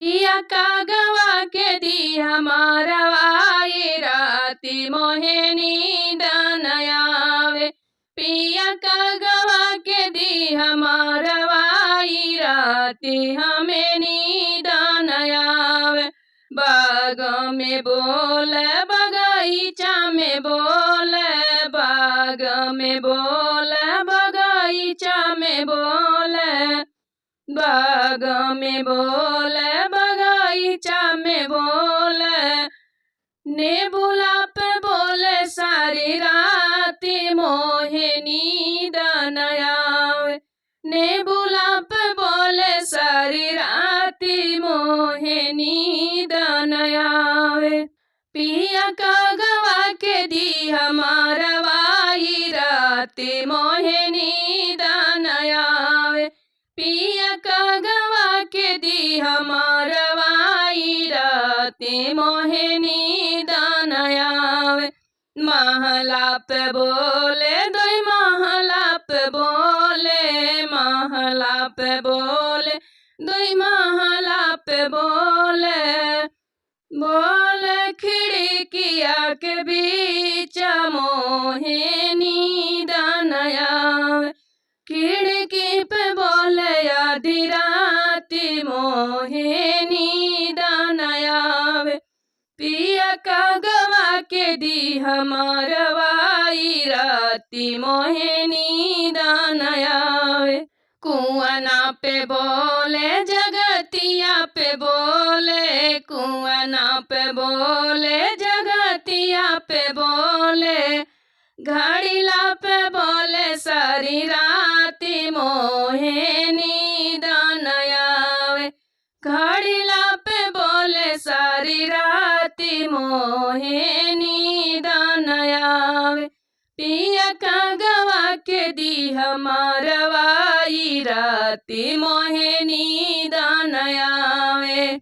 पिया कागवा के दी हमारा वाई राती मोहे नींद न आवे। पिया कागवा के दी हमारा वाई राती हमें नींद न आवे। बाग में बोले बगीचा में बोले, बाग में बोले बगीचा में बोले, बाग में बोले बगीचा में बोले। नेबुला पे बोले सारी राती मोहे नींद न आवे। नेबुला पे बोले सारी राती मोहे नींद न आवे। पिया कागवा के दी हमारा वाई राती मोहे नींद न आवे। पिया कागवा के दी हमारा वाई राती मोहे नींद न आवे। महला पे बोले दोई महला पे बोले, महला पे बोले दोई महला पे बोले। बोले खिड़किया के बीच मोहे नींद न आवे। खिड़की पे बोले आधी राती मोहे नींद न आवे। पिया कागवा के दी हमारा वाई राती मोहे नींद न आवे। कुआना पे बोले जगतिया पे बोले, कुआना पे बोले जगतिया पे बोले। घड़ीला पे बोले सारी राती मोहे नींद न आवे। घड़ीला पे बोले सारी राती मोहे नींद न आवे। पिया कागवा के दी हमारा वाई राती मोहे नींद न आवे।